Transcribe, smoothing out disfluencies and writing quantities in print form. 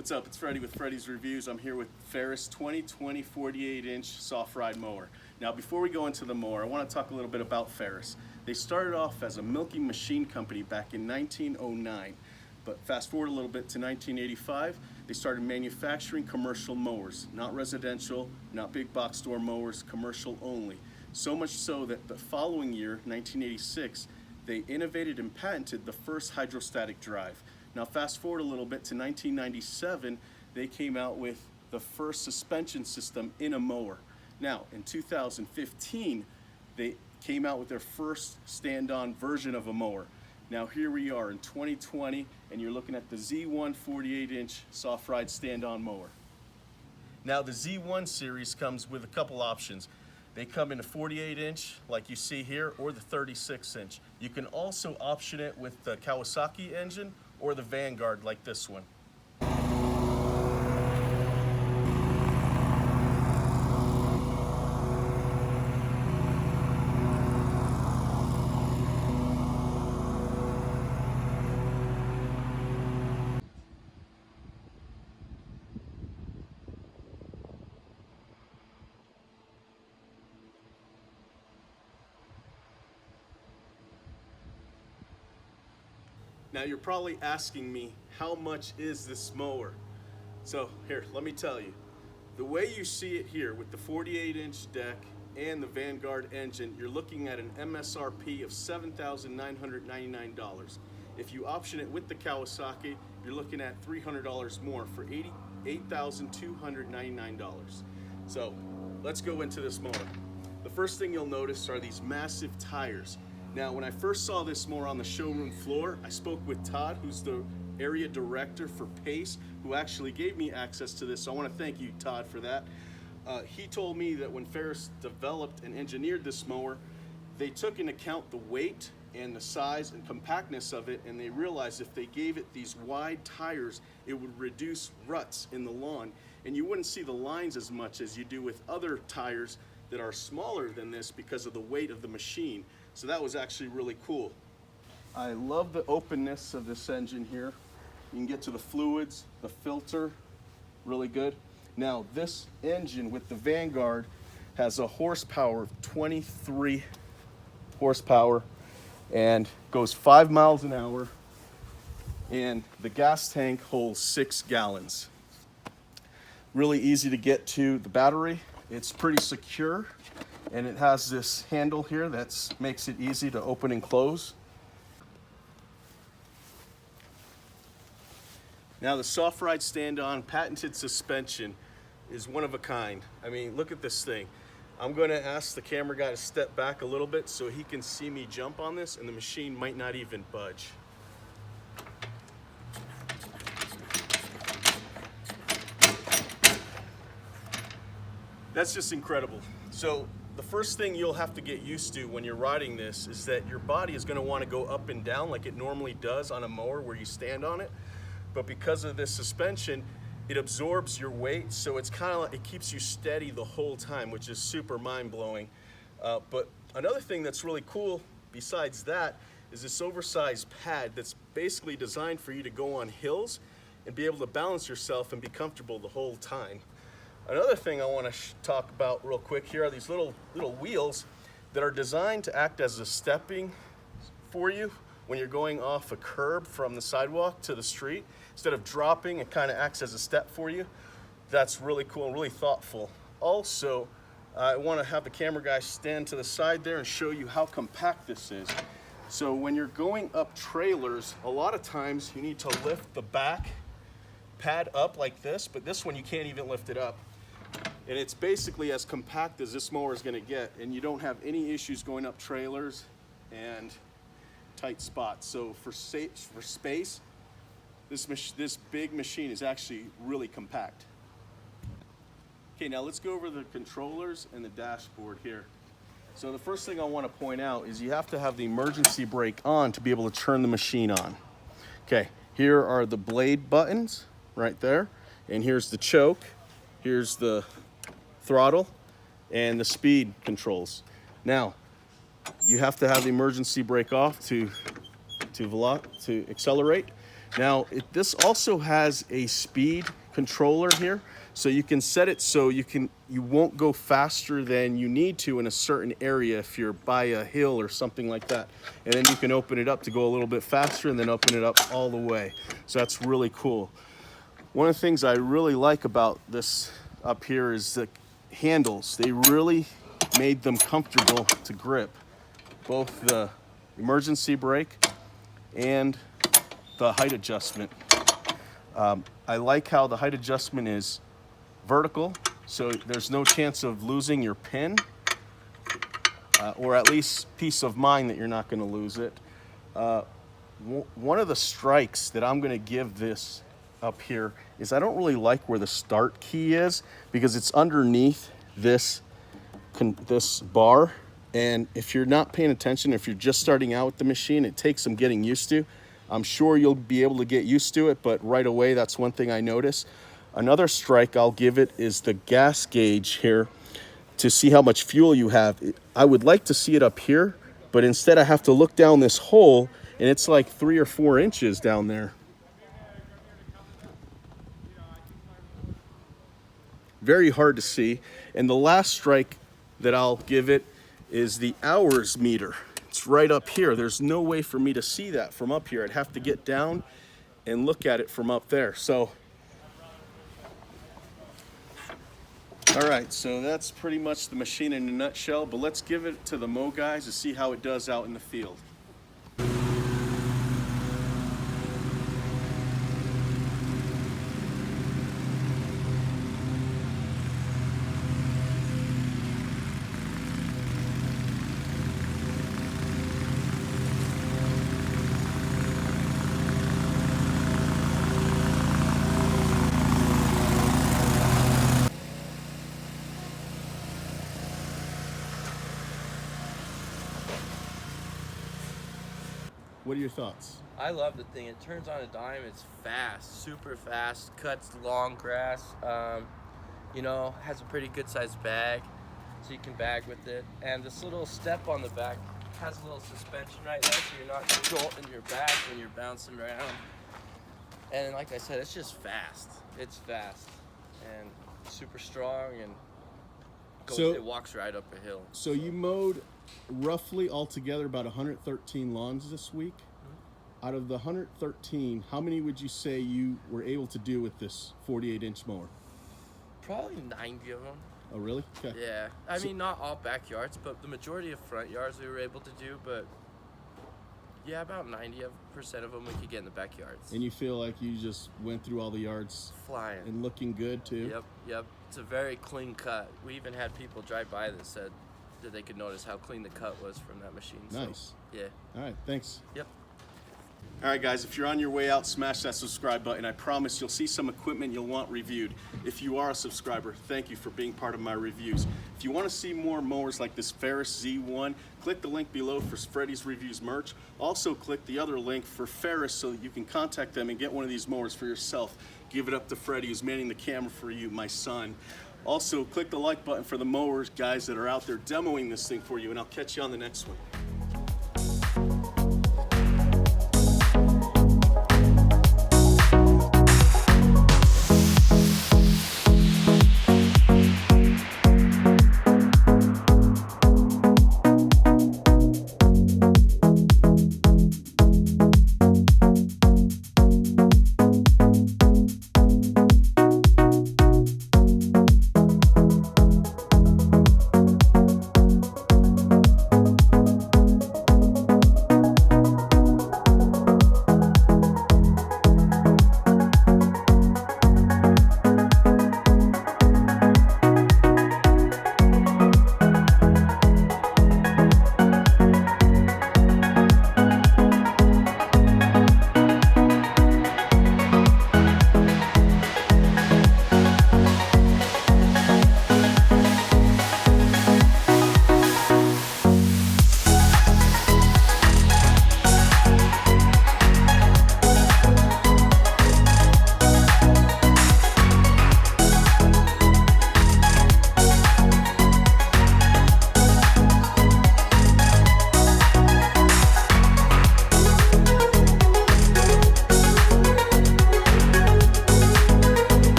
What's up? It's Freddy with Freddy's Reviews. I'm here with Ferris 2020 48-inch soft ride mower. Now before we go into the mower, I want to talk a little bit about Ferris. They started off as a milking machine company back in 1909, but fast forward a little bit to 1985, they started manufacturing commercial mowers, not residential, not big box store mowers, commercial only. So much so that the following year, 1986, they innovated and patented the first hydrostatic drive. Now fast forward a little bit to 1997, they came out with the first suspension system in a mower. Now in 2015, they came out with their first stand-on version of a mower. Now here we are in 2020, and you're looking at the Z1 48-inch soft ride stand-on mower. Now the Z1 series comes with a couple options. They come in a 48-inch like you see here, or the 36-inch. You can also option it with the Kawasaki engine or the Vanguard like this one. Now you're probably asking me, how much is this mower? So here, let me tell you. The way you see it here with the 48-inch deck and the Vanguard engine, you're looking at an MSRP of $7,999. If you option it with the Kawasaki, you're looking at $300 more for $88,299. So let's go into this mower. The first thing you'll notice are these massive tires. Now, when I first saw this mower on the showroom floor, I spoke with Todd, who's the area director for Pace, who actually gave me access to this. So I want to thank you, Todd, for that. He told me that when Ferris developed and engineered this mower, they took into account the weight and the size and compactness of it, and they realized if they gave it these wide tires, it would reduce ruts in the lawn, and you wouldn't see the lines as much as you do with other tires that are smaller than this because of the weight of the machine. So that was actually really cool. I love the openness of this engine here. You can get to the fluids, the filter, really good. Now this engine with the Vanguard has a horsepower of 23 horsepower and goes 5 miles an hour, and the gas tank holds 6 gallons. Really easy to get to the battery. It's pretty secure, and it has this handle here that makes it easy to open and close. Now the soft ride stand-on patented suspension is one of a kind. I mean, look at this thing. I'm going to ask the camera guy to step back a little bit so he can see me jump on this, and the machine might not even budge. That's just incredible. So the first thing you'll have to get used to when you're riding this is that your body is going to want to go up and down like it normally does on a mower where you stand on it. But because of this suspension, it absorbs your weight, so it's kind of like, it keeps you steady the whole time, which is super mind-blowing. But another thing that's really cool besides that is this oversized pad that's basically designed for you to go on hills and be able to balance yourself and be comfortable the whole time. Another thing I want to talk about real quick here are these little wheels that are designed to act as a stepping for you when you're going off a curb from the sidewalk to the street. Instead of dropping, it kind of acts as a step for you. That's really cool and really thoughtful. Also, I want to have the camera guy stand to the side there and show you how compact this is. So when you're going up trailers, a lot of times you need to lift the back pad up like this, but this one you can't even lift it up. And it's basically as compact as this mower is going to get, and you don't have any issues going up trailers and tight spots. So for space, this big machine is actually really compact. Okay, now let's go over the controllers and the dashboard here. So the first thing I want to point out is you have to have the emergency brake on to be able to turn the machine on. Okay, here are the blade buttons right there, and here's the choke, here's the throttle, and the speed controls. Now, you have to have the emergency brake off to accelerate. Now, this also has a speed controller here, so you can set it so you won't go faster than you need to in a certain area if you're by a hill or something like that. And then you can open it up to go a little bit faster and then open it up all the way. So that's really cool. One of the things I really like about this up here is the handles. They really made them comfortable to grip. Both the emergency brake and the height adjustment. I like how the height adjustment is vertical, so there's no chance of losing your pin, or at least peace of mind that you're not going to lose it. One of the strikes that I'm going to give this up here is I don't really like where the start key is, because it's underneath this bar, and if you're not paying attention, if you're just starting out with the machine, it takes some getting used to. I'm sure you'll be able to get used to it, but right away, that's one thing I notice. Another strike I'll give it is the gas gauge here to see how much fuel you have. I would like to see it up here, but instead I have to look down this hole, and it's like 3 or 4 inches down there. Very hard to see. And the last strike that I'll give it is the hours meter. It's right up here. There's no way for me to see that from up here. I'd have to get down and look at it from up there. So, all right, so that's pretty much the machine in a nutshell, but let's give it to the mow guys to see how it does out in the field. What are your thoughts? I love the thing. It turns on a dime. It's fast, super fast. Cuts long grass. You know, has a pretty good sized bag, so you can bag with it. And this little step on the back has a little suspension right there, so you're not jolting your back when you're bouncing around. And like I said, it's just fast. It's fast and super strong, and it walks right up a hill. So you mowed roughly altogether about 113 lawns this week. Out of the 113, how many would you say you were able to do with this 48-inch mower? Probably 90 of them. Oh, really? Okay. Yeah. I mean, not all backyards, but the majority of front yards we were able to do, but yeah, about 90% of them we could get in the backyards. And you feel like you just went through all the yards flying and looking good too? Yep. It's a very clean cut. We even had people drive by that said that they could notice how clean the cut was from that machine. Nice. So, yeah. All right, thanks. Yep. All right, guys, if you're on your way out, smash that subscribe button. I promise you'll see some equipment you'll want reviewed. If you are a subscriber, thank you for being part of my reviews. If you want to see more mowers like this Ferris Z1, click the link below for Freddy's Reviews merch. Also, click the other link for Ferris so that you can contact them and get one of these mowers for yourself. Give it up to Freddy, who's manning the camera for you, my son. Also, click the like button for the mowers guys that are out there demoing this thing for you, and I'll catch you on the next one.